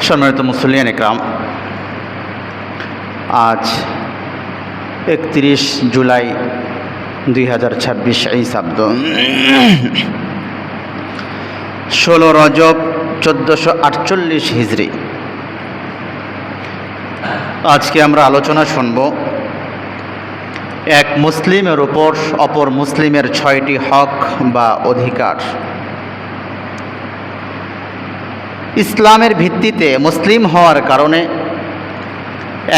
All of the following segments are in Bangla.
সম্মানিত মুসলিয়ান ইকরাম, আজ 31 জুলাই 2026 ঈসাব্দ 16 রজব 1448 হিজরি। আজকে আমরা আলোচনা শুনব এক মুসলিমের উপর অপর মুসলিমের 6টি হক বা অধিকার। ইসলামের ভিত্তিতে মুসলিম হওয়ার কারণে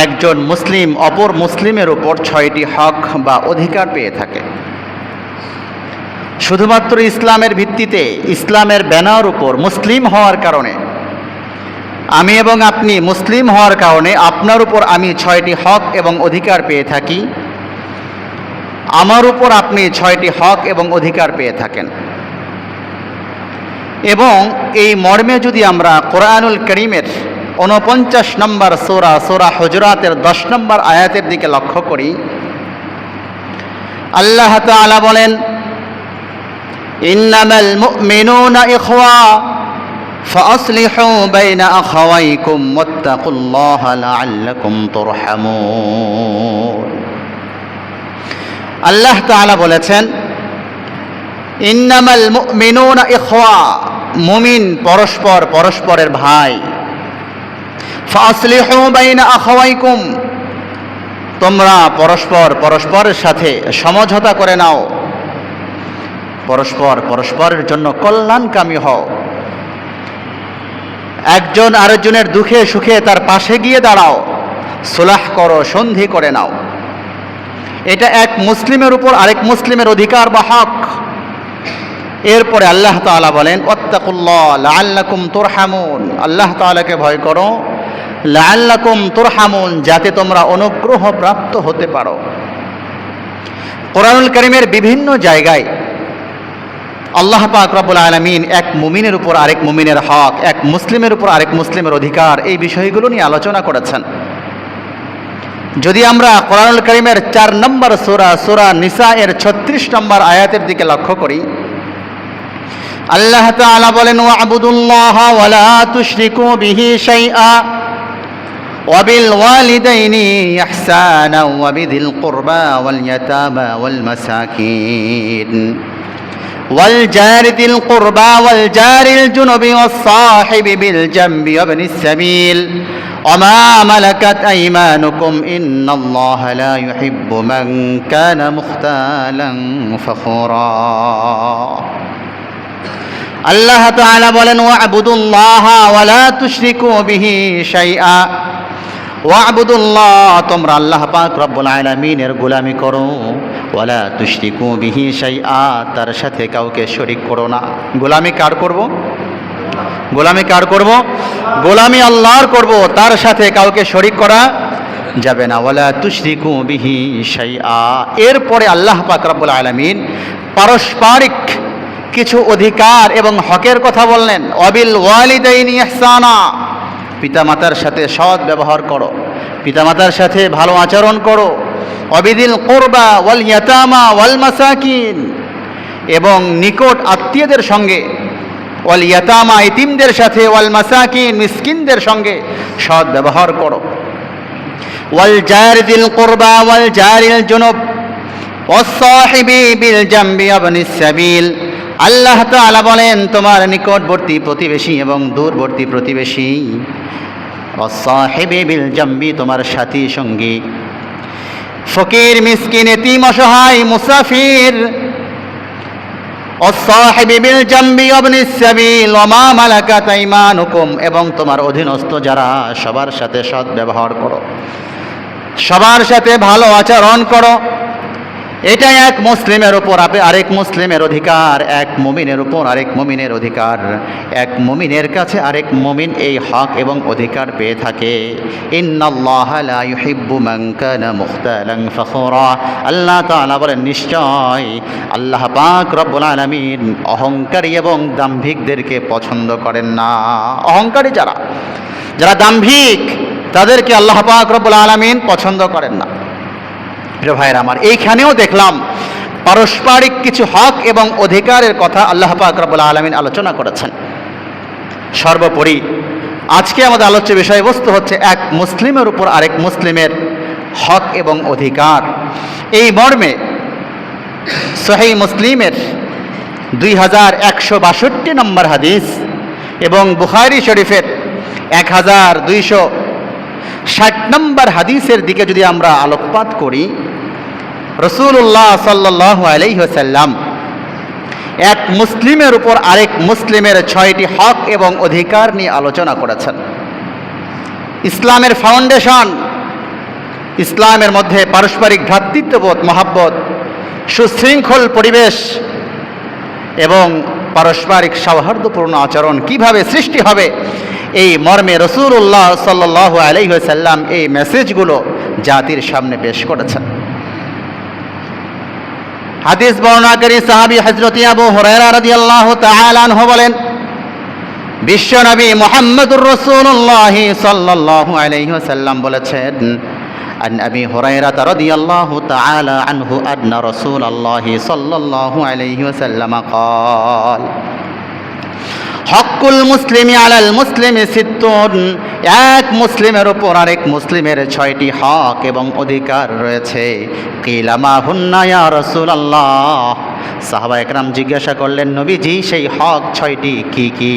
একজন মুসলিম অপর মুসলিমের উপর 6টি হক বা অধিকার পেয়ে থাকে। শুধুমাত্র ইসলামের ভিত্তিতে, ইসলামের ব্যানার উপর মুসলিম হওয়ার কারণে, আমি এবং আপনি মুসলিম হওয়ার কারণে আপনার উপর আমি 6টি হক এবং অধিকার পেয়ে থাকি, আমার উপর আপনি 6টি হক এবং অধিকার পেয়ে থাকেন। এবং এই মর্মে যদি আমরা কোরআনুল কারীমের 49 নম্বর সূরা হুজুরাতের 10 নম্বর আয়াতের দিকে লক্ষ্য করি, আল্লাহ তাআলা বলেন, ইন্নামাল মুমিনুনা ইখওয়া ফাআসলিহু বাইনা আখাওয়াইকুম ওয়াত্তাকুল্লাহা লাআল্লাকুম তুরহামুন। আল্লাহ তাআলা বলেছেন, ইন্নামাল মুমিনুনা ইখওয়া, মুমিন পরস্পরের ভাই। ফাসলিহু বাইনা আখাওয়াইকুম, তোমরা পরস্পরের সাথে সমঝোতা করে নাও, পরস্পরের জন্য কল্যাণকামী হও, একজন আরেকজনের দুঃখে সুখে তার পাশে গিয়ে দাঁড়াও, সুলাহ করো, সন্ধি করে নাও। এটা এক মুসলিমের উপর আরেক মুসলিমের অধিকার বা হক। এরপরে আল্লাহ তাআলা বলেন, ওয়াত্তাকুল্লাহ লাআল্লাকুম তুরহামুন, আল্লাহ তাআলাকে ভয় করো, লাআল্লাকুম তুরহামুন, যাতে তোমরা অনুগ্রহ প্রাপ্ত হতে পারো। কোরআনুল কারীমের বিভিন্ন জায়গায় আল্লাহ পাক রব্বুল আলামিন এক মুমিনের উপর আরেক মুমিনের হক, এক মুসলিমের উপর আরেক মুসলিমের অধিকার, এই বিষয়গুলো নিয়ে আলোচনা করেছেন। যদি আমরা কোরআনুল কারীমের 4 নম্বর সূরা নিসা এর 36 নম্বর আয়াতের দিকে লক্ষ্য করি, আল্লাহ তাআলা বলেন, ওয়া'বুদুল্লাহা ওয়া লা তুশরিকু বিহি শাইআ ওয়া বিল ওয়ালিদাইনি ইহসানা ওয়া বিযিল কুরবা ওয়াল ইয়াতামা ওয়াল মাসাকিন ওয়াল জারি যিল কুরবা ওয়াল জারিল জুনুবি ওয়াস সাহিবি বিল জামবি ওয়া ইবনিস সাবিল ওয়া মা মালাকাত আইমানুকুম ইন্নাল্লাহা লা ইউহিব্বু মান কানা মুখতালান ফাখুরা। আল্লাহ তাআলা বলেন, ওয়া'বুদুল্লাহা ওয়া লা তুশরিকু বিহি শাইআ, ওয়া'বুদুল্লাহ, তোমরা আল্লাহ পাক রব্বুল আলামিনের গোলামি করো, ওয়া লা তুশরিকু বিহি শাইআ, তার সাথে কাউকে শরীক করো না। গোলামি কার করব? গোলামি আল্লাহর করব, তার সাথে কাউকে শরীক করা যাবে না। ওয়া লা তুশরিকু বিহি শাইআ। এরপরে আল্লাহ পাক রব্বুল আলামিন পারস্পরিক কিছু অধিকার এবং হকের কথা বললেন। ওয়াবিল ওয়ালিদাইনি ইহসানা, পিতামাতার সাথে সৎ ব্যবহার করো, পিতামাতার সাথে ভালো আচরণ করো। ওয়াবিদিল কুরবা ওয়াল ইয়াতামা ওয়াল মাসাকিন, এবং নিকট আত্মীয়দের সঙ্গে, ওয়াল ইয়াতামা, ইতিমদের সাথে, ওয়াল মাসাকিন, মিসকিনদের সঙ্গে সৎ ব্যবহার করো। ওয়াল জারি যিল কুরবা ওয়াল জারিল জুনুব ওয়াস সাহিবি বিল জামবি ওয়া ইবনিস সাবিল। আল্লাহ তাআলা বলেন, তোমার নিকটবর্তী প্রতিবেশী এবং দূরবর্তী প্রতিবেশী, ওয়াস-সাহিবি বিল জামবি, তোমার সাথী সঙ্গী, ফকির, মিসকিন, এতিম, অসহায়, মুসাফির, ওয়াস-সাহিবি বিল জামবি ওয়া ইবনিস সাবিল ওয়া মা মালাকাত আইমানুকুম, এবং তোমার অধীনস্থ যারা, সবার সাথে সৎ ব্যবহার করো, সবার সাথে ভালো আচরণ করো। এটা এক মুসলিমের উপর আরেক মুসলিমের অধিকার, এক মুমিনের উপর আরেক মুমিনের অধিকার, এক মুমিনের কাছে আরেক মুমিন এই হক এবং অধিকার পেয়ে থাকে। ইন্নাল্লাহা লা ইউহিব্বু মান কানা মুখতালান ফাখুরা, আল্লাহ তাআলা বলেন, নিশ্চয় আল্লাহ পাক রব্বুল আলামিন অহংকারী এবং দাম্ভিকদেরকে পছন্দ করেন না। অহংকারী যারা দাম্ভিক, তাদেরকে আল্লাহ পাক রব্বুল আলামিন পছন্দ করেন না। প্রিয় ভাইরা আমার, এইখানেও দেখলাম পারস্পরিক কিছু হক এবং অধিকারের কথা আল্লাহ পাক রব্বুল আলামিন আলোচনা করেছেন। সর্বোপরি আজকে আমাদের আলোচ্য বিষয়বস্তু হচ্ছে এক মুসলিমের উপর আরেক মুসলিমের হক এবং অধিকার। এই মর্মে সহিহ মুসলিমের 2162 নম্বর হাদিস এবং বুখারী শরীফের 1260 নম্বর হাদিসের দিকে যদি আমরা আলোকপাত করি, রাসূলুল্লাহ সাল্লাল্লাহু আলাইহি ওয়াসাল্লাম এক মুসলিমের উপর আরেক মুসলিমের 6টি হক এবং অধিকার নিয়ে আলোচনা করেছেন। ইসলামের ফাউন্ডেশন, ইসলামের মধ্যে পারস্পরিক ভ্রাতৃত্ববোধ, মহাব্বত, সুশৃঙ্খল পরিবেশ এবং পারস্পরিক সৌহার্দ্যপূর্ণ আচরণ কিভাবে সৃষ্টি হবে, এই মর্মে রাসূলুল্লাহ সাল্লাল্লাহু আলাইহি ওয়াসাল্লাম এই মেসেজগুলো জাতির সামনে পেশ করেছেন। হাদিস বর্ণনাকারী সাহাবী হযরত আবু হুরায়রা রাদিয়াল্লাহু তাআলা আনহু বলেন, বিশ্বনবী মুহাম্মদুর রাসূলুল্লাহ সাল্লাল্লাহু আলাইহি ওয়াসাল্লাম বলেছেন, আন আবি হুরায়রা রাদিয়াল্লাহু তাআলা আনহু আন্না রাসূলুল্লাহ সাল্লাল্লাহু আলাইহি ওয়াসাল্লাম قال হকুল মুসলিমি আলাল মুসলিমি সিত্তুন, এক মুসলিমের উপর আরেক মুসলিমের 6টি হক এবং অধিকার রয়েছে। কিলা মা হুন্না ইয়া রাসূলুল্লাহ, সাহাবা একরাম জিজ্ঞাসা করলেন, নবীজি সেই হক 6টি কি কি?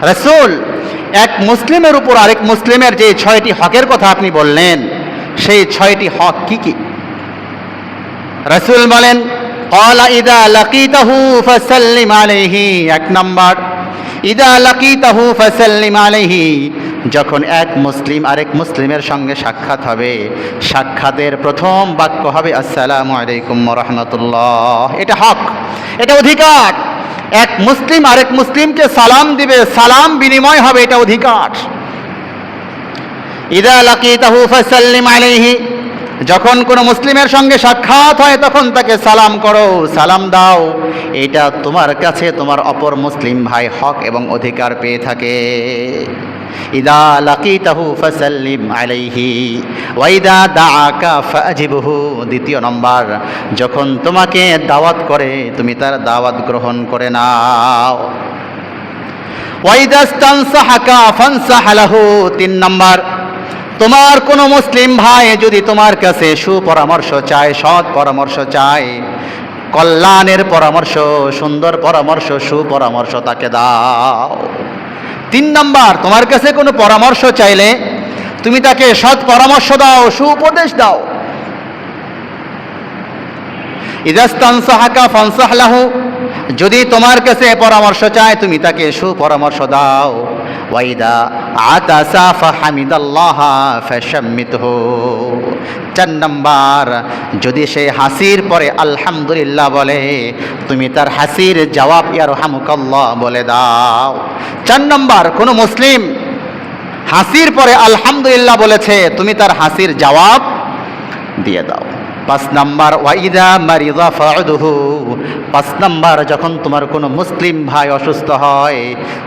রাসূল, এক মুসলিমের উপর আরেক মুসলিমের যে 6টি হকের কথা আপনি বললেন, সেই 6টি হক কি কি? রাসূল বলেন, ক্বালা ইযা লাকিতাহু ফাসাল্লিম আলাইহি, এক নাম্বার, ইযা লাকিতাহু ফাসাল্লিম আলাইহি, যখন এক মুসলিম আরেক মুসলিমের সঙ্গে সাক্ষাৎ হবে, সাক্ষাতের প্রথম বাক্য হবে আসসালামু আলাইকুম ওয়া রাহমাতুল্লাহ। এটা হক, এটা অধিকার। এক মুসলিম আরেক মুসলিমকে সালাম দিবে, সালাম বিনিময় হবে, এটা অধিকার। ইযা লাকিতাহু ফাসাল্লিম আলাইহি, যখন কোনো মুসলিমের সঙ্গে সাক্ষাৎ হয় তখন তাকে সালাম করো, সালাম দাও। এটা তোমার কাছে তোমার অপর মুসলিম ভাই হক এবং অধিকার পেয়ে থাকে। ইদা লাকিতাহু ফাসাল্লিম আলাইহি ওয়া ইদা দাআকা ফাজিবহু, দ্বিতীয় নম্বর, যখন তোমাকে দাওয়াত করে তুমি তার দাওয়াত গ্রহণ করে নাও। ওয়া ইদা ইস্তানসাহাকা ফানসাহ লাহু, 3 নম্বর, তোমার কোনো মুসলিম ভাই যদি তোমার কাছে সুপরামর্শ চায়, সৎ পরামর্শ চায়, কল্যাণের পরামর্শ, সুন্দর পরামর্শ, সুপরামর্শ তাকে দাও। 3 নম্বর, তোমার কাছে কোনো পরামর্শ চাইলে তুমি তাকে সৎ পরামর্শ দাও, সুউপদেশ দাও। ইযা ইস্তানসাহাকা ফানসাহ লাহু, যদি তোমার কাছে পরামর্শ চায় তুমি তাকে সুপরামর্শ দাও। ওয়া ইযা আতাসা ফাহামিদাল্লাহ ফাশাম্মিতহু, 4 নম্বর, যদি সে হাসির পরে আলহামদুলিল্লাহ বলে তুমি তার হাসির জবাব ইয়ারহামুকাল্লাহ বলে দাও। 4 নম্বর, কোনো মুসলিম হাসির পরে আলহামদুলিল্লাহ বলেছে, তুমি তার হাসির জবাব দিয়ে দাও। 5 নম্বর, ওয়া ইযা মারিযা ফাউদহু, 5 নম্বর, যখন তোমার কোনো মুসলিম ভাই অসুস্থ হয়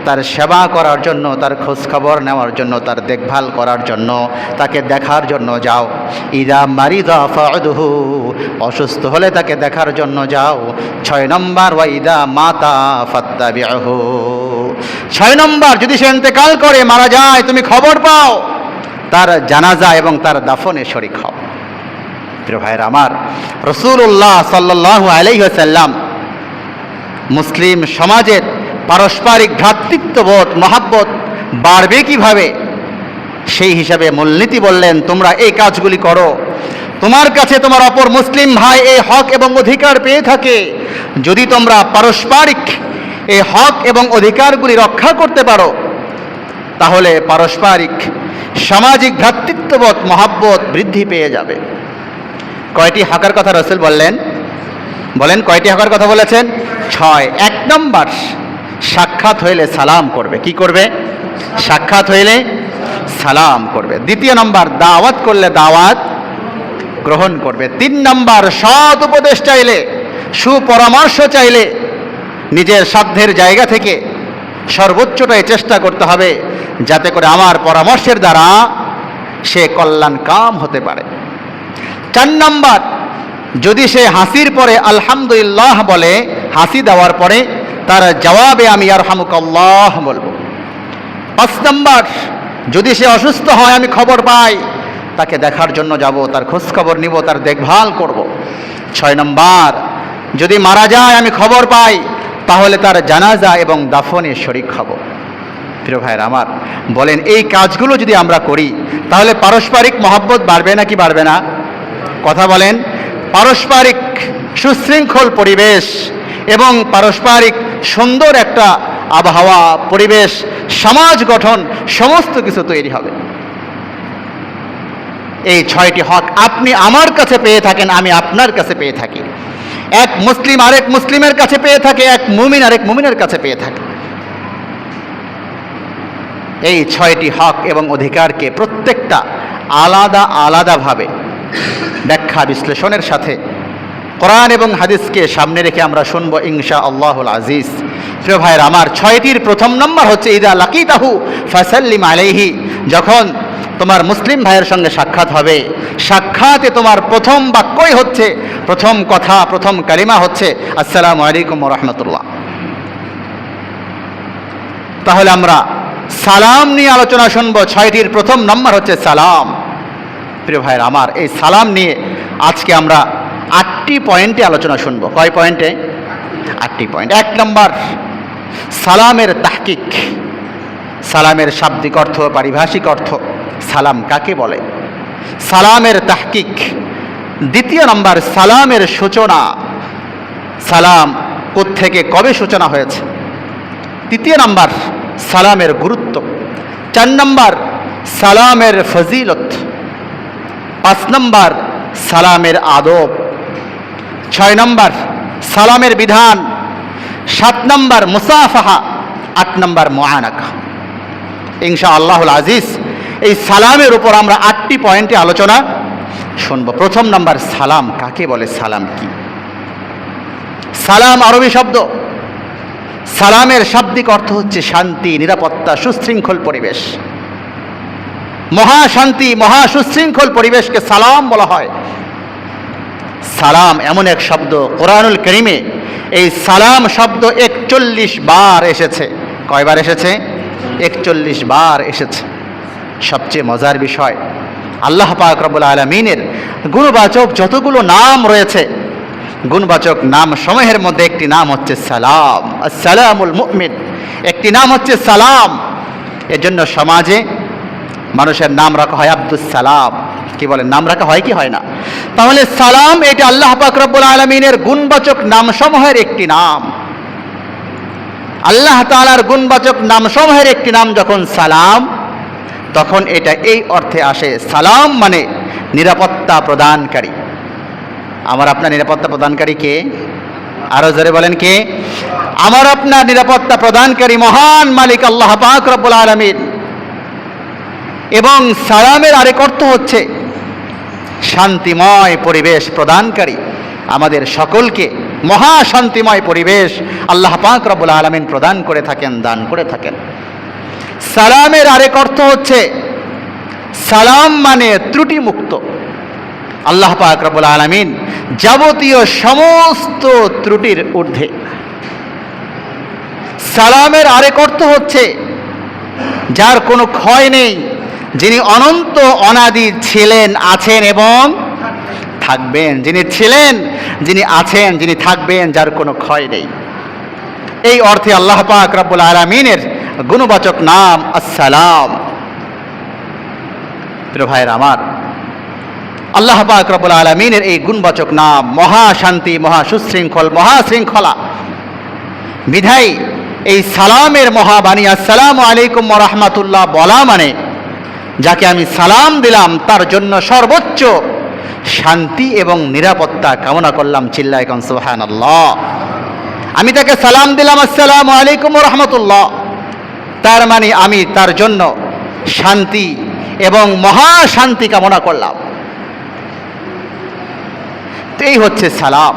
তার সেবা করার জন্য, তার খোঁজ খবর নেওয়ার জন্য, তার দেখভাল করার জন্য, তাকে দেখার জন্য যাও। ইযা মারিযা ফাউদহু, অসুস্থ হলে তাকে দেখার জন্য যাও। 6 নম্বর, ওয়া ইযা মাতা ফাত্তাবিহু, 6 নম্বর, যদি সে ইন্তেকাল করে, মারা যায়, তুমি খবর পাও, তার জানাজা এবং তার দাফনে শরীক হও। প্রিয় ভাইরা আমার, রাসূলুল্লাহ সাল্লাল্লাহু আলাইহি ওয়াসাল্লাম মুসলিম সমাজের পারস্পরিক ভ্রাতৃত্ববোধ, মহাব্বত বাড়বে কিভাবে সেই হিসাবে মূলনীতি বললেন, তোমরা এই কাজগুলি করো। তোমার কাছে তোমার অপর মুসলিম ভাই এই হক এবং অধিকার পেয়ে থাকে, যদি তোমরা পারস্পরিক এই হক এবং অধিকারগুলি রক্ষা করতে পারো, তাহলে পারস্পরিক সামাজিক ভ্রাতৃত্ববোধ, মহাব্বত বৃদ্ধি পেয়ে যাবে। কয়টি হকের কথা রাসূল বললেন? বলেন, কয়টি হকের কথা বলেছেন? 6। 1 নম্বর, সাক্ষাৎ হইলে সালাম করবে। কি করবে? সাক্ষাৎ হইলে সালাম করবে। 2 নম্বর, দাওয়াত করলে দাওয়াত গ্রহণ করবে। 3 নম্বর, সৎ উপদেশ চাইলে, সুপরামর্শ চাইলে নিজের সাধ্যের জায়গা থেকে সর্বোচ্চটাই চেষ্টা করতে হবে যাতে করে আমার পরামর্শের দ্বারা সে কল্যাণ কাম হতে পারে। 4 নম্বর, যদি সে হাসির পরে আলহামদুলিল্লাহ বলে, হাসি দেওয়ার পরে তার জবাবে আমি ইয়ারহামুকাল্লাহ বলবো। 5 নম্বর, যদি সে অসুস্থ হয় আমি খবর পাই, তাকে দেখার জন্য যাব, তার খোঁজ খবর নিব, তার দেখভাল করব। 6 নম্বর, যদি মারা যায় আমি খবর পাই, তাহলে তার জানাজা এবং দাফনে শরীক হব। প্রিয় ভাইয়েরা আমার, বলেন এই কাজগুলো যদি আমরা করি তাহলে পারস্পরিক মহব্বত বাড়বে নাকি বাড়বে না? কথা বলেন। পারস্পরিক সুশৃঙ্খল পরিবেশ এবং পারস্পরিক সুন্দর একটা আবহাওয়া, পরিবেশ, সমাজ গঠন সমস্ত কিছু তৈরি হবে। এই 6টি হক আপনি আমার কাছে পেয়ে থাকেন, আমি আপনার কাছে পেয়ে থাকি। এক মুসলিম আরেক মুসলিমের কাছে পেয়ে থাকে, এক মুমিন আরেক মুমিনের কাছে পেয়ে থাকে। এই 6টি হক এবং অধিকারকে প্রত্যেকটা আলাদা আলাদাভাবে ব্যাখ্যা বিশ্লেষণের সাথে কোরআন এবং হাদিসকে সামনে রেখে আমরা শুনবো ইনশাআল্লাহুল আজিজ। প্রিয় ভাইয়ের আমার, 6টির প্রথম নম্বর হচ্ছে ইদা লাকিতাহু ফাসাল্লিম আলাইহি। যখন তোমার মুসলিম ভাইয়ের সঙ্গে সাক্ষাৎ হবে, সাক্ষাতে তোমার প্রথম বাক্যই হচ্ছে, প্রথম কথা, প্রথম কালিমা হচ্ছে আসসালামু আলাইকুম ওয়া রাহমাতুল্লাহ। তাহলে আমরা সালাম নিয়ে আলোচনা শুনবো। 6টির প্রথম নম্বর হচ্ছে সালাম। প্রিয় ভাইয়ের আমার, এই সালাম নিয়ে আজকে আমরা 8টি পয়েন্টে আলোচনা শুনবো। কয় পয়েন্টে? 8টি পয়েন্ট। 1 নম্বর, সালামের তাহকিক, সালামের শাব্দিক অর্থ, পারিভাষিক অর্থ, সালাম কাকে বলে, সালামের তাহকিক। 2 নম্বর, সালামের সূচনা, সালাম কোত্থেকে কবে সূচনা হয়েছে। 3 নম্বর, সালামের গুরুত্ব। 4 নম্বর, সালামের ফজিলত। 5 নম্বর, সালামের আদব। 6 নম্বর, সালামের বিধান। 7 নম্বর, মুসাফাহা। 8 নম্বর, মুআনাকা। ইনশাআল্লাহুল আজিজ, এই সালামের উপর আমরা 8টি পয়েন্টে আলোচনা শুনবো। প্রথম নম্বর, সালাম কাকে বলে, সালাম কি? সালাম আরবি শব্দ। সালামের শাব্দিক অর্থ হচ্ছে শান্তি, নিরাপত্তা, সুশৃঙ্খল পরিবেশ। মহাশান্তি, মহা সুশৃঙ্খল পরিবেশকে সালাম বলা হয়। সালাম এমন এক শব্দ, কোরআনুল কারীমে এই সালাম শব্দ 41 বার এসেছে। কয়বার এসেছে? 41 বার এসেছে। সবচেয়ে মজার বিষয়, আল্লাহ পাক রব্বুল আলামিনের গুণবাচক যতগুলো নাম রয়েছে, গুণবাচক নাম সমূহের মধ্যে একটি নাম হচ্ছে সালাম। আসসালামুল মুমিন, একটি নাম হচ্ছে সালাম। এজন্য সমাজে মানুষের নাম রাখা হয় আব্দুস সালাম। কি বলেন, নাম রাখা হয় কি হয় না? তাহলে সালাম এটা আল্লাহ পাক রব্বুল আলামিনের গুণবাচক নাম সমূহের একটি নাম। আল্লাহ তাআলার গুণবাচক নাম সমূহের একটি নাম যখন সালাম, তখন এটা এই অর্থে আসে, সালাম মানে নিরাপত্তা প্রদানকারী। আমার আপনার নিরাপত্তা প্রদানকারী কে? আরো জোরে বলেন কে? আমার আপনার নিরাপত্তা প্রদানকারী মহান মালিক আল্লাহ পাক রব্বুল আলামিন। এবং সালামের আরেক অর্থ হচ্ছে শান্তিময় পরিবেশ প্রদানকারী। আমাদের সকলকে মহা শান্তিময় পরিবেশ আল্লাহ পাক রব্বুল আলামিন প্রদান করে থাকেন, দান করে থাকেন। সালামের আরেক অর্থ হচ্ছে, সালাম মানে ত্রুটি মুক্ত। আল্লাহ পাক রব্বুল আলামিন যাবতীয় সমস্ত ত্রুটির ঊর্ধ্বে। সালামের আরেক অর্থ হচ্ছে যার কোনো ক্ষয় নেই, যিনি অনন্ত অনাদি ছিলেন, আছেন এবং থাকবেন। যিনি ছিলেন, যিনি আছেন, যিনি থাকবেন, যার কোনো ক্ষয় নেই। এই অর্থে আল্লাহ পাক রব্বুল আলামিনের গুণবাচক নাম আসসালাম। প্রিয় ভাইয়ের আমার, আল্লাহ পাক রব্বুল আলামিনের এই গুণবাচক নাম মহা শান্তি, মহা সুশৃঙ্খল, মহা শৃঙ্খলা। বিধায় এই সালামের মহাবাণী আসসালামু আলাইকুম ওয়া রাহমাতুল্লাহ বলা মানে যাকে আমি সালাম দিলাম তার জন্য সর্বোচ্চ শান্তি এবং নিরাপত্তা কামনা করলাম। চিল্লায়ে কোন সুবহানাল্লাহ। আমি তাকে সালাম দিলাম আসসালামু আলাইকুম ওয়া রাহমাতুল্লাহ, তার মানে আমি তার জন্য শান্তি এবং মহা শান্তি কামনা করলাম। এই হচ্ছে সালাম।